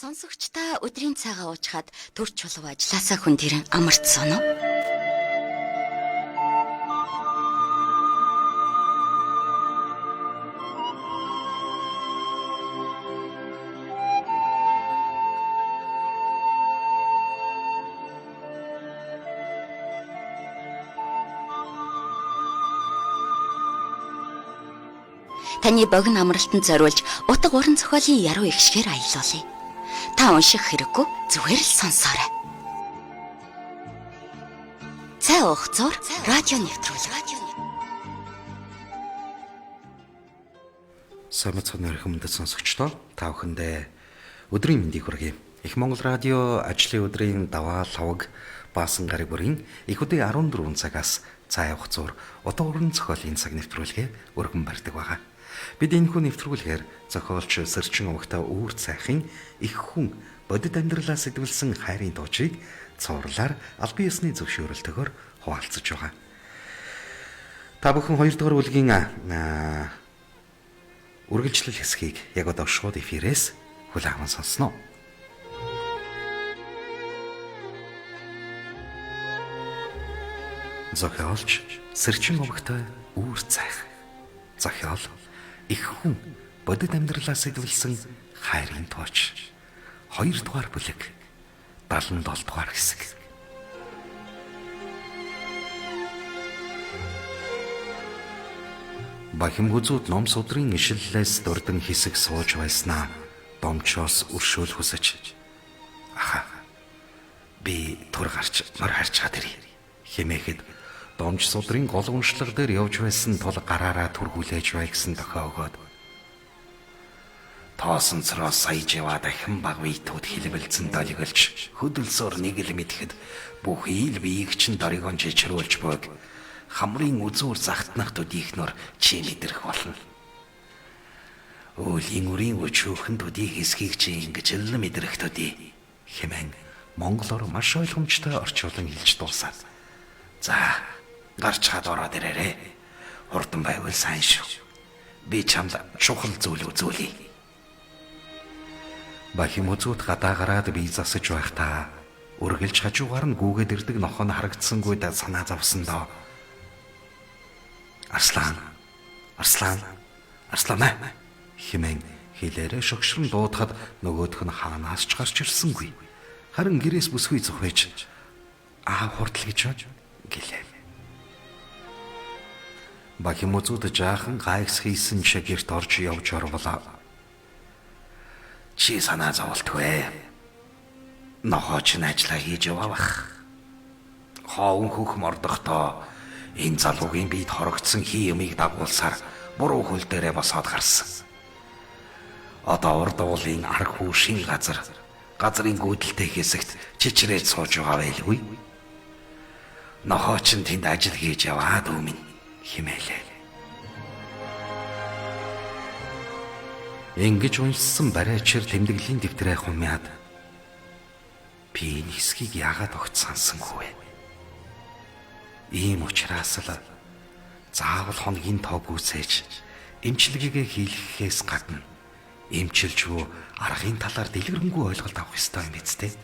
Сонсогчдаа өдрийн цагаа уучгаад төрч чулуу ажилласаа хүн тэрэн амарцсан уу? Таны богино амралтанд зориулж утга уран зохиолын яруу ихшгээр аялуулъя. Та унших хэрэггүй, зүгээр л сонсоорой. Цай уух зур радио нэвтрүүлэг. Самцхан өрхөмдөд сонсогчдоо та бүхэндээ өдрийн мэндийг хүргэе. Их Монгол радио ажлын өдрийн даваа лавг баасан гараг бүрийн их үдийн 14 цагаас цай уух зур утга уран зохиолын цаг нэвтрүүлгээ өргөн барьдаг байгаа. Бид энэ хүн нэвтрүүлгээр зохиолч Сэрчин Овогтой үүр цайхын их хүн бодит амьдралаа сэтгүүлсэн хайрын дуучийг цуурлаар аль биесний зөвшөөрөлтөөр хуваалцаж байгаа. Та бүхэн 2 дугаар бүлгийн үргэлжлэл хэсгийг яг одоо шууд эфирээс хүлээн аван сонсноо. Зохиолч Сэрчин Овогтой үүр цайх. Зохиол их хүн бодит амьдралаа сэтгүүлсэн хайрын тууч. 2 дугаар бүлэг 77 дугаар хэсэг. Бахим хүзүүд ном судрын ишлэлээс дурдан хэсэг сууж байснаа домчоос өршөөл хүсэж. Аха. Би тур гарч мөр харж чад ирье. Хэмээхэд домч судрын гол уншлага дээр явж байсан тул гараараа түргүүлээж бай гэсэн дохио өгөөд тоосон цороос саяж яваа дахин баг витүүд хилбэлцэн долиглж хөдөлсөөр нэг л мэдхэд бүх ийл биеийг чин доригон чичрүүлж бөг хамрын үзүүр загтнах төдийхнөр чи мэдрэх болно. Өөлийн үрийн өчөөхөн төдий хэсгийг чи ингэж л мэдрэх төдий хэмээн монголоор маш ойлгомжтой орчуулан хэлж дуусаад. За гарч хаад ороод ирээрээ. Хурдан байвал сайн шүү. Би чамд чухал зүйл үзүүлье. Бахим үзүүд гадаа гараад би засаж байхдаа үргэлж хажуугаар нь гүгээд ирдэг нохоо нь харагдсангүй да санаа зовсон доо. Арслан хэмээн хэлээрээ шогшрон дуудахад нөгөөх нь хаанаас ч гарч ирсэнгүй. Харин гэрээс бүсгүй зөхвэж хурдл гэж гэлээ. Бахим үзүүд жаахан гайхс хийсэн шиг гэрт орж явж орволоо. Чи санаа зовлтгүй. Нохооч нь ажиллаа хийж яваах. Хоон хөх мордохдоо энэ залуугийн биед хорогдсон хий юмыг дагуулсаар буруу хөл дээрээ босоод гарсан. Одоо урд уулын арга хүүшийн газрын гүйдэлтэй хэсэгт чичрээд сууж байгаа байлгүй. Нохооч нь тэнд ажил хийж яваад өмнө химээлээ. Ингэж уншсан барайчир тэмдэглэлийн дэвтрээ хумяад би энэ хэсгийг яагаад огт сансангүй вэ? Ийм учраас л заавал хоногийн тог үсэж эмчилгээгээ хийлгэхээс гадна эмчилж буй аргын талаар дэлгэрэнгүй ойлголт авах ёстой юм биз дээ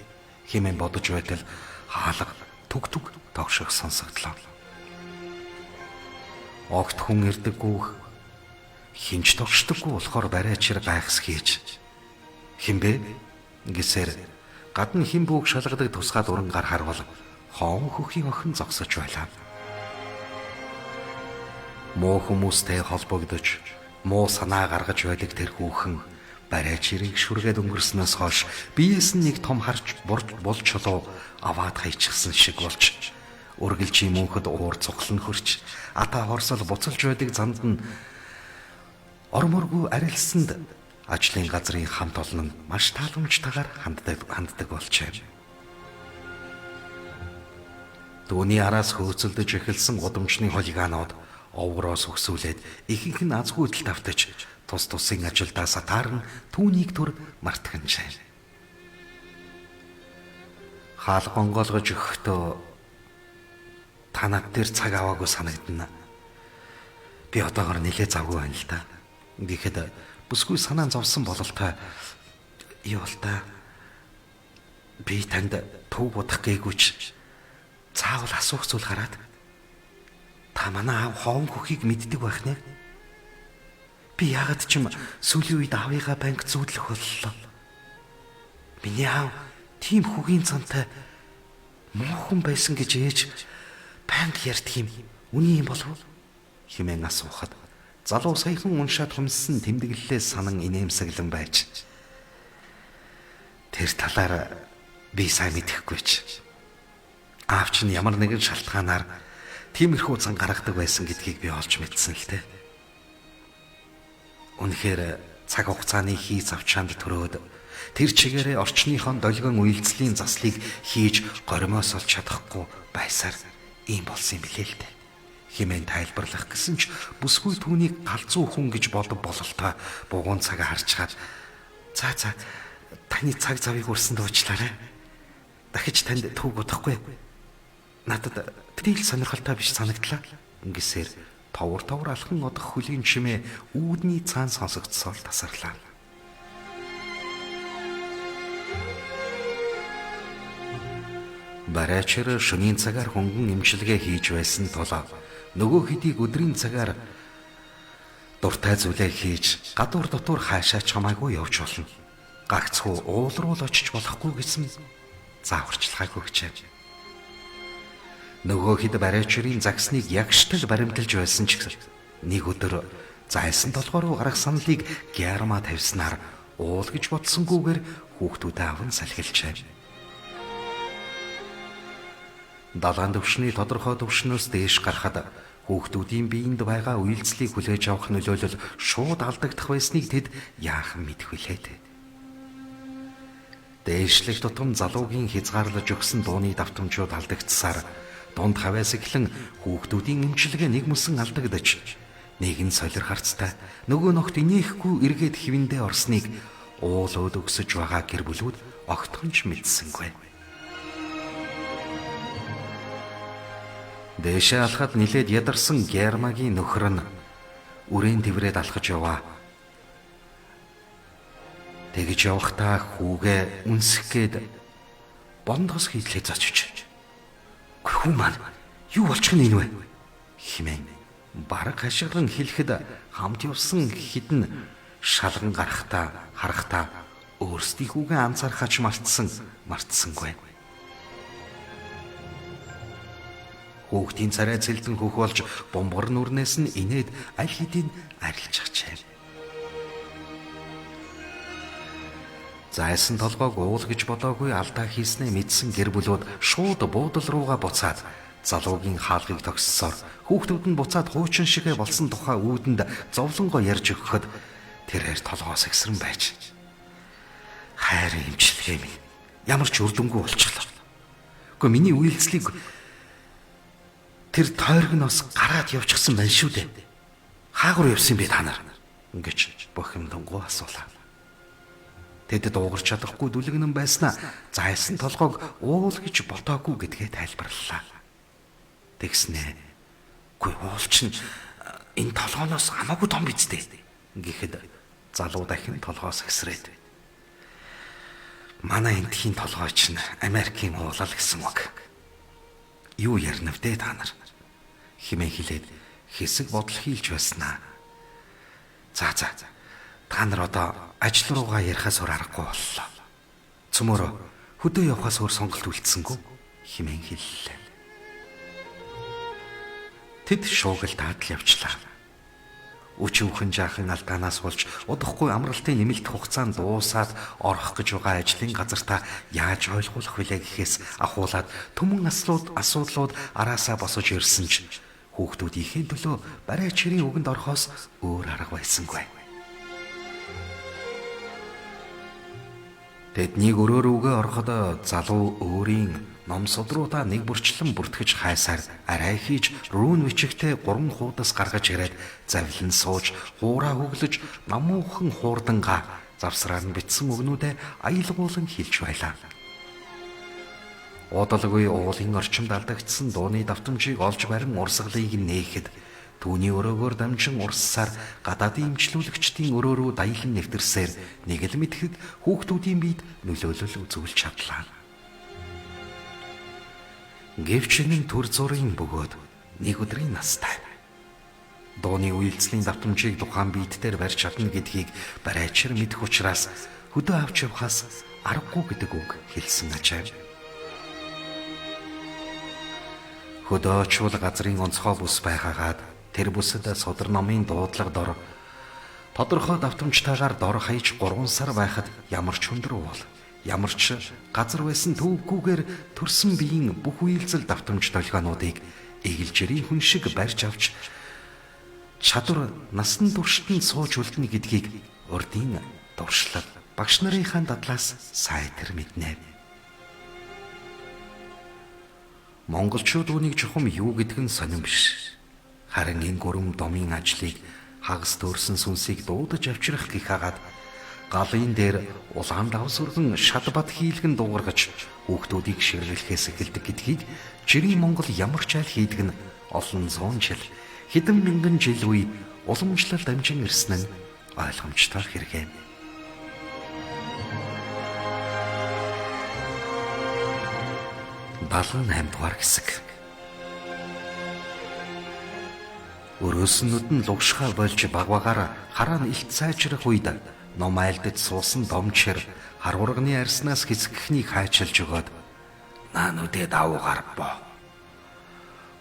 хэмээн бодож байтал хаалга түг тогших сонсогдлоо. Огт хүн ирдэггүй хинч тогшдоггүй болохоор барайчир гайхс хийж хинбэ гисээр гадна хин бүг шалгадаг тусгаад уран гар харвал хоон хөхийн охин зогсож байлаа. Муу хүмүүстэй холбогдож муу санаа гаргаж байдаг тэр хүүхэн барайчирыг шүргээд өнгөрснөөс хойш биеэс нь нэг том харж болж чулуу аваад хайчихсан шиг болж үргэлжийн мөнхөд уур цуглан хөрч ата хорсол буцалж байдаг занд нь орморгүй арилсанд ажлын газрын хамт олон нь маш тааламжтайгаар ханддаг болжээ. Дүүний араас хөөцөлдөж эхэлсэн гудамжны хулигаанууд овроос өксүүлээд ихэнх нь азгүй идэл тавтаж тус тусын ажилдаа сатаарн түүнийг түр мартагнажээ. Хаал гонгоолгож өгөхдөө та над дээр цаг аваагүй санагдана. Би одоогор нэлээ завгүй байна л да. Гэхдээ бүсгүй санаа зовсон бололтой юу л та Би танд төв бодох гээгүй ч цаавал асуух зүйл гараад. Та манай аав хоон хөхийг мэддэг байх нэ? Би яагаад ч юм сүүлийн үед аавыгаа банк зүүдлэх боллоо. Миний аав тийм хөгийн цантай муухан байсан гэж ээж банк ярьдаг юм. Үний юм болов? Хэмээн асуухад залуу саяхан уншаад хүмссэн тэмдэглэлээс санан инээмсэглэн байж. Тэр талаар би сайн мэдэхгүй ч. Аав чинь ямар нэгэн шалтгаанаар тиймэрхүү зан гаргадаг байсан гэдгийг би олж мэдсэн л дээ. Үнэхээр цаг хугацааны хийц авчаанд төрөөд тэр чигээрээ орчныхон долгион үйлцлийн заслыг хийж горимоос олж чадахгүй байсаар ийм болсон юм билээ л дээ. Хэмээн тайлбарлах гэсэн ч бүсгүй түүнийг галзуу хүн гэж бодов бололтой бугуун цагаа харчгаад за таны цаг завыг үрсэнд уучлаарай. Дахиж танд төв бодохгүй. Надад тэтэл сонирхолтой биш санагдлаа. Ингэсээр товор алхан одох хөлийн чимээ үүдний цаан сонсогдсоор тасарлаа. Барайчаар шөнийн цагаар хөнгөн эмчилгээ хийж байсан тул нөгөө хэдийг өдрийн цагаар дуртай зүйлээ хийж гадуур дотор хаашаа ч хамаагүй явж болно. Гагцхүү уул руу л очиж болохгүй гэсэн зааварчилгааг өгчээ. Нөгөө хэд барайчрын загсныг ягштал баримталж байсан ч гэсэн нэг өдөр зайсан толгой руу гарах саналыг гярма тавьснаар уул гэж бодсонгүйгээр хүүхдүүдээ аван салхилчээ. Далайн төвшний тодорхой төвшнөөс дээш гарахад хүүхдүүдийн биеинд байгаа үйлчлийг хүлээж авах нөлөөлөл шууд алдагдах байсныг тэд яахан мэдэх вүлээ. Дээшлэх тутам залуугийн хязгаарлаж өгсөн дууны давтамжууд алдагдсаар дунд хаваас эхлэн хүүхдүүдийн эмчилгээ нэг мөсөн алдагдаж нэгэн солир харцтай нөгөө нөхд инехгүй эргээд хивэндээ орсныг уулууд өгсөж байгаа гэр бүлүүд огтхонч мэдсэнгүй. Дээшээ алхаад нилээд ядарсан Гермагийн нөхөр нь үрээн тэврээд алхаж яваа. Тэгж явахдаа хүүгээ үнсэх гээд бондгос хийлээ зочиж. Хүү маань юу болчих нь вэ? Химэн бараг хашгиран хэлэхэд хамт явсан хідэн шалган харахтаа өөрсдийнхүүгээ анзаархач мартсангүй. Хүүхдийн царай цэлдэн хөх болж бомбор нүрнээс нь инээд аль хэдийн арилжчихжээ. Зайсан толгойг уул гэж бодоогүй алдаа хийснээ мэдсэн гэр бүлүүд шууд буудал руугаа буцаад залуугийн хаалгыг тогссоор хүүхдүүд нь буцаад хуучин шигэ болсон тухай үүдэнд зовлонгоо ярьж өгөхөд тэрээр толгоос ихсрэн байж. Хайр имчилгээ минь ямар ч үр дүнгүй болчихлоо. Гэхдээ миний үйлцлийг тэр тойрогноос гараад явчихсан байна шүү дээ. Хаагур явсан бэ та нар? Ингэж бохимдонгоо асуулаа. Тэд дуугарч чадахгүй дүлгэнэн байснаа зайсан толгойг уул гэж бодоогүй гэдгээ тайлбарлалаа. Тэгснэ. Гүй уул чинь энэ толгооноос хамаагүй том биз дээ. Гэхдээ залуу дахин толгоос ихсрээд. Манай энтхийн толгой чинь Америкийн уулал гэсэн үг. Юу ярина вэ та нар? Химээ хэлээд хэсэг бодол хийлж байснаа. За. Та нар одоо ажил руугаа ярихаас өөр аргагүй боллоо. Цөмөрөө хөдөө явахаас өөр сонголт үлдсэнгүй химэн хэллээ. Тэд шуугил таатал явчлаа. Өчүүхэн жаахан алдаанаас болж удахгүй амралтын нэмэлт хугацаанд дуусаад орох гэж байгаа ажлын газартаа яаж ойлгуулах вүлээ гэхээс ахуулаад түмэн асуудлууд араасаа босож ирсэн ч хүүхдүүдийнхээ төлөө барайчрын үгэнд орохоос өөр арга байсангүй. Тэднийг өрөөрүүгээ ороход залуу өөрийн ном судруудаа нэг бүрчлэн бүртгэж хайсаар арай хийж рүүн бичигтээ 3 хуудас гаргаж ирээд завлан сууж хуураа хөглөж намуухан хуурдангаа завсраар нь бичсэн үгнүүдээ аялгуулан хэлж байлаа. Удалгүй уулын орчимд алдагдсан дууны давтамжийг олж барин урсгалыг нээхэд түүний өрөөгөөр дамжин урссаар гадаадын эмчлүүлэгчдийн өрөө рүү даяхан нэвтэрсээр нэг л мэдхэд хүүхдүүдийн биед нөлөөлөл үзүүлж чадлаа. Гэвч энэ төр зургийн бөгөөд нэг өдрийн настай. Дууны үйлцлийн давтамжийг тухайн биет дээр барьж чадна гэдгийг барайчаар мэдэх учраас хөдөө авч явахаас аргагүй гэдэг үг хэлсэн ачаа. Хөдөөчвөл газрын онцгой бүс байгаагаад тэр бүсэд содор номын дуудлага дор тодорхой давтамжтайгаар дор хаяж 3 сар байхад ямар ч өндөр уул, ямар ч газар байсан төвгүүгээр төрсөн биеийн бүх үйлзэл давтамж долгионуудыг эгэлжирийн хүн шиг барьж авч чадвар насан туршид нь сууж үлдэнэ гэдгийг урдын дуршлал багш нарынхаа дадлаас сайтар мэднэ. Монголчууд үүнийг чухам юу гэдг нь сонирн биш. Харин энэ гүрэм домын ажлыг хагас төрсөн сүнсийг дуудаж авчрах гэх хагаад галын дээр улаан давсүргэн шад бат хийлгэн дуугаргаж хүүхдүүдийг ширгэлэхээс эхэлдэг гэдгийг жирийн Монгол ямар ч айл хийдэг нь олон зуун жил хэдэн мянган жил үе уламжлал дамжин ирсэн нь ойлгомжтой хэрэгэ. Далан 8 дугаар хэсэг. Өрөөснүүд нь лугшхаа болж багвагаар хараа нь илт сайжрах үед ном айлдаж суусан домчэр харурганы арснаас хэсэгхнийг хайчилж өгөөд наануудээ давуугаар боо.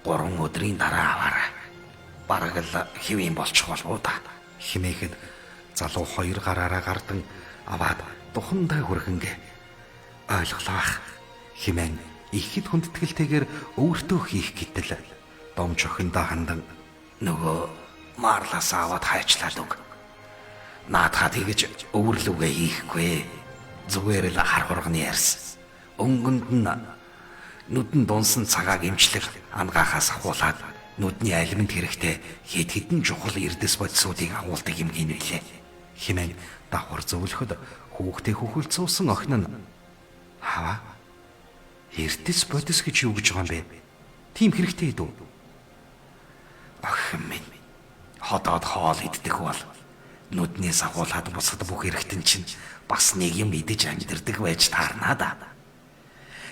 3 өдрийн дараа аваарай. Бараг л хэвийн болчих болов да химээхэд залуу 2 гараараа гардан аваад тухандаа хүрхэнгээ ойлголоо химэн ихэд хүндэтгэлтэйгээр өөртөө хийх гэтэл дом чохиндоо хандан нөгөө марлаас аваад хайчлаад өг. Наадхаа тэгэж өвөрлөгээ хийхгүй. Зүгээр л хархурганы ярьс. Өнгөнд нь нүдэн дунсан цагааг имчлэг ангаахаас ахуулаад нүдний алимент хэрэгтэй хэд хэдэн чухал эрдэс бодисуудыг агуулдаг юм гин билээ. Химэн давхар зөвлөхөд хүүхдээ хөхөлцүүлсэн охин нь хава эрдэс бодис гэж юу гэж байгаа юм бэ? Тийм хэрэгтэй дүү. Охин минь ходоод хоол иддэг бол нүднээс агуулад бусад бүх эргэтэн чинь бас нэг юм идэж амьдэрдэг байж таарнаа да.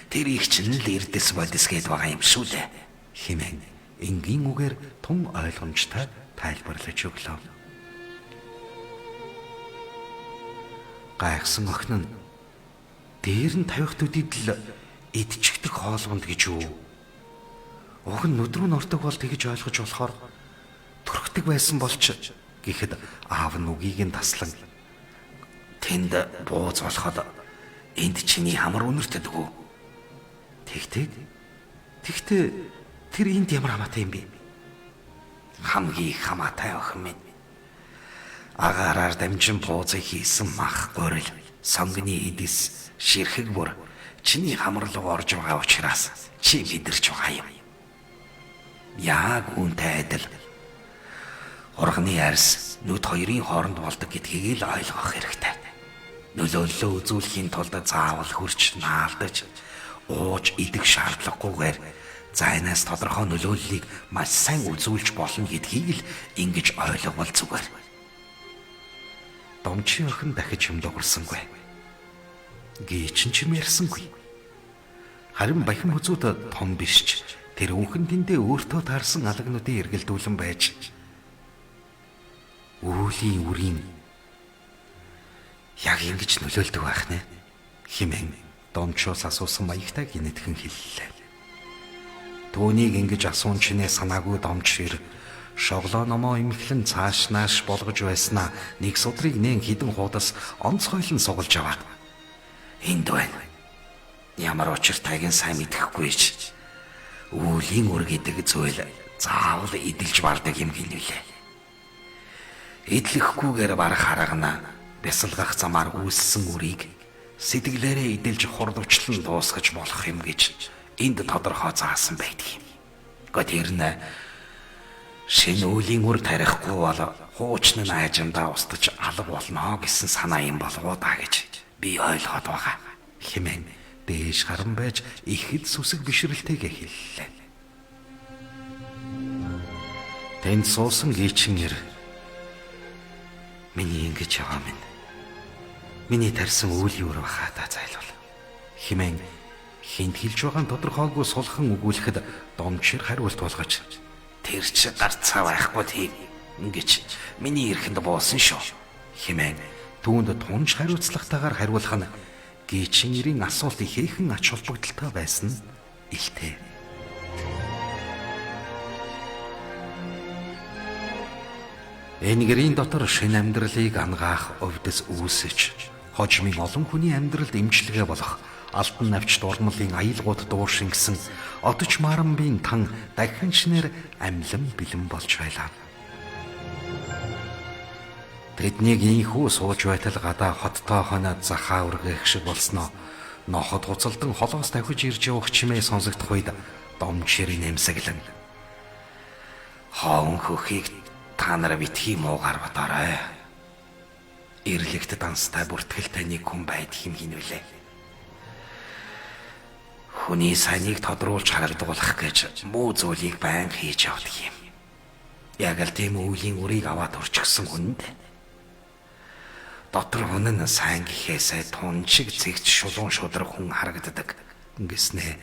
Тэр их чинь л эрдэс бодис гээд байгаа юм шүү дээ. Химэн энгийн үгээр тун ойлгомжтой тайлбарлаж өглөө. Гайхсан охин нь дээр нь тавих төдийд л идчихдэг хоолгонд гэж юу? Уг нь нүд рүү нортог бол тэгж ойлгож болохоор төрхдөг байсан болч гэхэд аав нь үгийг нь таслан тэнд бууз болоход энд чиний хамар үнэртэд үгүй. Тэгтээ тэр энд ямар хамаатай юм бэ? Хамгийн их хамаатай охин минь. Агаараар дамжин буузыг хийсэн мах горил сонгоны эдэс ширхэг бүр чиний хамар руу орж байгаа учраас чи мэдэрч байгаа юм. Яг үүнтэй адил урганы арьс нүд хоёрын хооронд болдог гэдгийг л ойлгох хэрэгтэй. Нөлөөллөө үзүүлэхийн тулд заавал хурч наалдаж ууж идэх шаардлагагүйгээр зайнаас тодорхой нөлөөллийг маш сайн үзүүлж болно гэдгийг л ингэж ойлгол зүгээр. Домчийн охин дахиж юм дуурсангүй. Гээчин ч юм ярьсангүй. Харин бахим хүзүүд том биш ч тэр үнхэн тэндээ өөртөө таарсан алагнуудын эргэлдүүлэн байж үүлийн үрийн яг ингэж нөлөөлдөг байх нэ химэн домчоос асуусан маягтай гинэтхэн хэллээ. Түүнийг ингэж асуун чинээ санаагүй домчир шоглоо номоо имхлэн цааш нааш болгож байснаа нэг судрыг нээн хідэн хуудас онцгойлон сугалж аваад энд байна. Ямар учиртайг нь сайн мэдэхгүй ч үүлийн үр гэдэг зүйл заавал эдэлж бардаг юм гинэлээ. Эдлэхгүйгээр барах харагна бясалгах замаар үүссэн үрийг сэтгэлээрээ эдэлж хурдвчлан дуусгаж болох юм гэж энд тодорхой заасан байдаг юм. Гэхдээ тэр нь шинэ үлийн үр тарихгүй бол хуучны найжамдаа устж алга болно гэсэн санаа юм болов да гэж би ойлгоод байгаа. Химэн дээш харан байж ихэд сүсэг бишрэлтэйгээ хэллээ. Тэнд суусан гийчин ир миний ингэж яваа минь. Миний тарьсан үйл юур баха та зайлвал. Химэн Хинт хэлж байгаа нь тодорхойгүй сулхан өгүүлэхэд Домчир хариулт болгож тэр чи гарцаа байхгүй тийм ингэж миний эрхэнд буусан шүү хэмээн түүнд тунж хариуцлагатайгаар хариулах нь Гичин нэрийн асуулт ихээхэн ач холбогдолтой байсан нь илтэй. Энэ гэрийн дотор шинэ амьдралыг ангаах өвдөс үүсэж хожимын олон хүний амьдралд эмчилгээ болох алтан навч дурмлын аялгууд дуушингсэн одож марамбын тан дахин шинээр амьлан бэлэн болж байлаа. Тэднийг инхүү сууж байтал гадаа хоттой хоноод захаа үргэх шиг болсноо нохот гуцалдан холоос тавхиж ирж явах чимээ сонсогдох үед Домчирийн нэмсэглэн хаан хөхийг та нараа битгий муугаар бодоорой. Ирлэгт данстай бүртгэл таныг хүн байдгийг хинвэлээ. Хүний сайныг тодруулж харагдуулах гэж муу зүйлийг байн хийж явдаг юм. Яг л тийм үеийн үрийг аваад урчгсан хүнд дотор хүн нь сайн гэхээсээ тунчиг зэгч шулуун шудраг хүн харагддаг гэснээ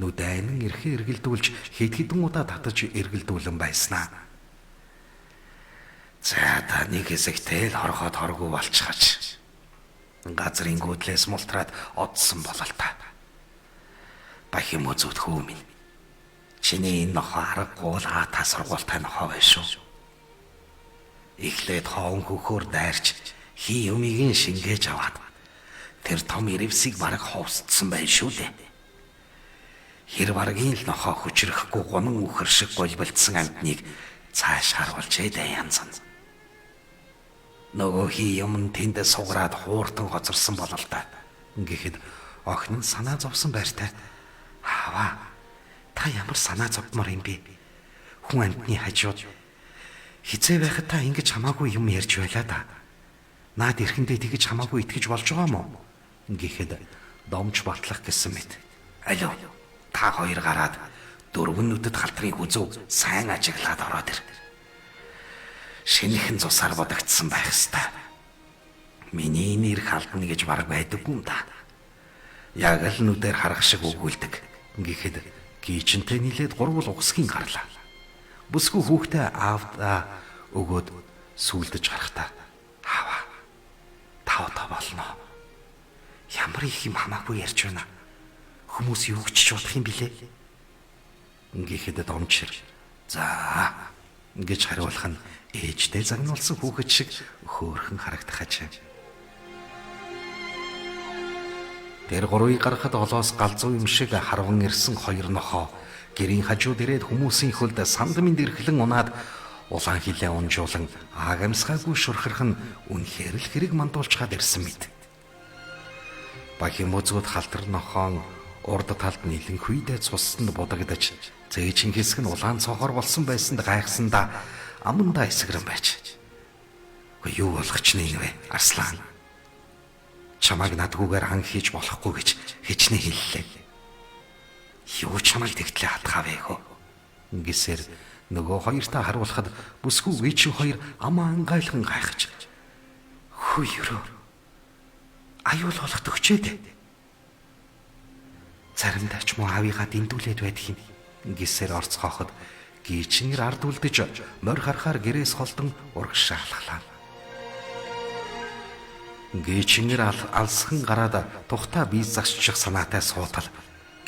нүдэн эрхээ эргэлдүүлж хэд хэдэн удаа татаж эргэлдүүлэн байснаа. За та нэг хэсэгтэй л хорхоод хоргүй болчихач. Газрын гүйдлээс мултраад одсон болол та. Бахим үзүүтхүү минь. Чиний энэ нохоо харахгүй л та сургуультай нохоо байна шүү. Эхлээд хоон хөхөөр дайрч хий юмыг шингээж аваад тэр том ирвсийг бараг ховсдсон байх шүү дээ. Хэр баргийн л нохоо хүчрэхгүй гонон үхэр шиг голболдсон амтныг цааш харуулж эдэ янзан. Нөгөө хий юм тэнд сугараад хууртан хоцорсон болол та. Ингээд охин нь санаа зовсон байртай. Хаваа та ямар санаа зовмор юм бэ? Хүн амтны хажууд хизээ байхад та ингэж хамаагүй юм ярьж байлаа да. Наад эрхэндээ тэгж хамаагүй итгэж болж байгаа мó? Ингээд Домч батлах гэсэн мэт. Алуу та хоёр гараад дөрвөн нүдэд халтрыг үзүү сайн ажиглаад ороод ир. Шинэхэн цусаар бодогдсон байх ёстой. Миний нэр халдна гэж бараг байдаггүй юм да. Яг л нүдээр харах шиг өгүүлдэг. Ингээд гийчэнтэй нийлээд гурвал угсгийн гарлаа. Бүсгүй хүүхдээ аавда өгөөд сүулдэж гарахтаа хаваа тавта болно. Ямар их юм хамаагүй ярьж байна. Хүмүүс юу гэж бодох юм билээ? Ингээд Домчир за ингэж хариулах нь ээжтэй загнуулсан хүүхэд шиг хөөрхөн харагдах ачаа. Тэр гурвыг гаргахад олоос галзуу юм шиг харван ирсэн хоёр нохоо гэрийн хажууд ирээд хүмүүсийн хөлд сандминд эрхлэн унаад улаан хилээ унжуулан агамсгаагүй шурхарх нь үнэхээр л хэрэг мандуулчаад ирсэн мэт. Бахим үзүүд халтар нохоон урд талд нэлэнхүйдээ цуссанд будагдаж зээжин хэсэг нь улаан цохор болсон байсанд гайхсандаа амандаа эсгэрэн байж. Юу болох ч нэ Арслан. Чамайг надгүйгээр хан хийж болохгүй гэж хичнээн хэллээ. Юу чамайг тэгтлээ хатгаа вэ хөө? Ингэсээр нөгөө хоёртаа харуулхад бүсгүй ээчин хоёр амаа ангайлхан гайхаж. Хүй өрөө. Аюул болох төгчээд. Заримдаа ч муу авигаа дэндүүлээд байдаг юм. Ингэсээр орцгооход гийчнэр ард үлдэж морь харахаар гэрээс холдон урагшаа алхлаа. Гийчнэр алсхан гараад тухтаа бие загсчих санаатай суутал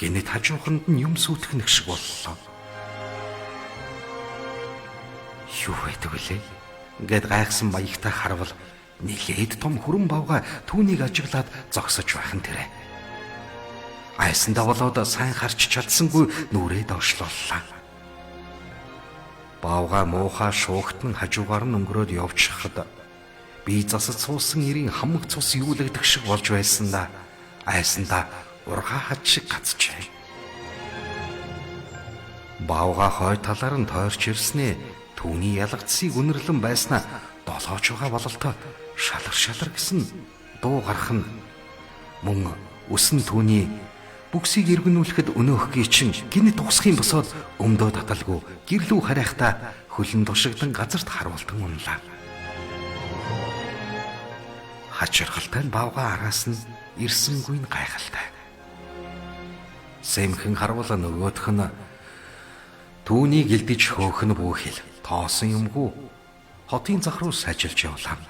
гинэт хажууханд нь юм сүйтгэх нэг шиг боллоо. Юу байдаг вүлээ? Гэт гайхсан маягтай харвал нилээд том хүрэн бавга түүнийг ажиглаад зогсож байх нь тэрэ. Айсандаа болоод сайн харч чадсангүй нүрээ доошлууллаа. Бавга муухай шуугтан хажуугаар нь өнгөрөөд явчихад би засад суусан ирийн хамаг цус юулагдах шиг болж байсандаа айсандаа ургаа хад шиг гацжээ. Бавга хой талаар нь тойрч ирснээ түүний ялгцсыг үнэрлэн байснаа долоож байгаа бололтой шалар гэсэн дуу гарах нь мөн өсөн түүний бүксийг эргэнүүлэхэд өнөөхгий чин гинэт тусахын босоод өмдөө таталгүй гэрлүү харайхтаа хөлн тушигдан газарт харуултан унлаа. Хачирхалтай бавга араас нь ирсэнгүй гайхалтай. Сэмхэн харвал нөгөөх нь түүнийг гэлдэж хөөх нь бүхэл тоосон юмгүй хотын зах руу сажилж явлаа.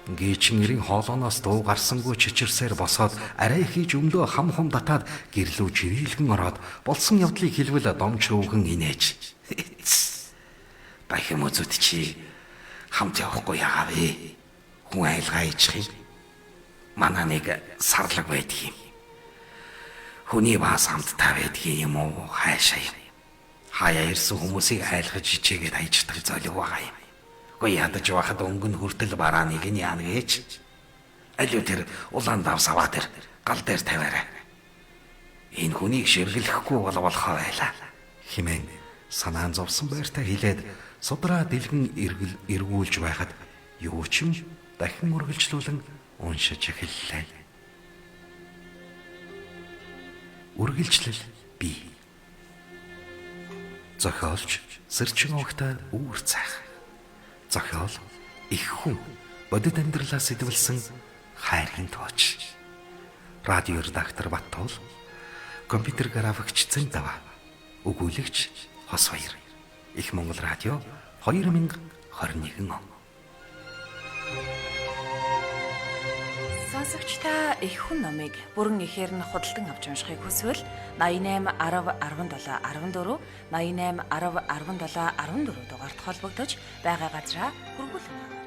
Гээчин нэрийн хоолооноос дуу гарсангүй чичирсээр босоод арай хийж өмдөө хам хум татаад гэрлүү жирэлгэн ороод болсон явдлыг хэлвэл домч руухан инээж. Баян мөзөд чи хамт явахгүй яавэ? Хүн айлгаа ичх юм. Манай нэг сарлаг байдгийг. Хүний бас хамттай байдгийг юм уу хайшаа юм. Хаяа ирсэн хүмүүсийг айлгаж ичээгээд хайждаг золиг байгаа юм. Гүй ядаж байхад өнгөн хүртэл барааныг нь яана гэж. Алив тэр улаан давс аваа тэр гал дээр тавиарай. Энэ хүнийг ширгэлэхгүй болохоо байлаа. Химэн санаан зовсон байртаа хилээд судраа дэлгэн эргүүлж байхад юу ч юм дахин үргэлжлүүлэн уншиж эхэллээ. Үргэлжлэл бий. Зохиолч Сэрчин огтой үүр цайх. Зохиол их хүн бодит амьдралаа сэтвэлсэн хайрын тооч. Радио редактор Баттуул, компьютер графикч Цэндава, өгүүлэгч Хос Баяр. Их Монгол радио 2021 он. Сонсогчдаа их хүн номыг бүрэн ихээр нь худалдан авч уншихыг хүсвэл 88 10 17 14 88 10 17 14 дугаард холбогдож байгаа газраа хүргүүлнэ.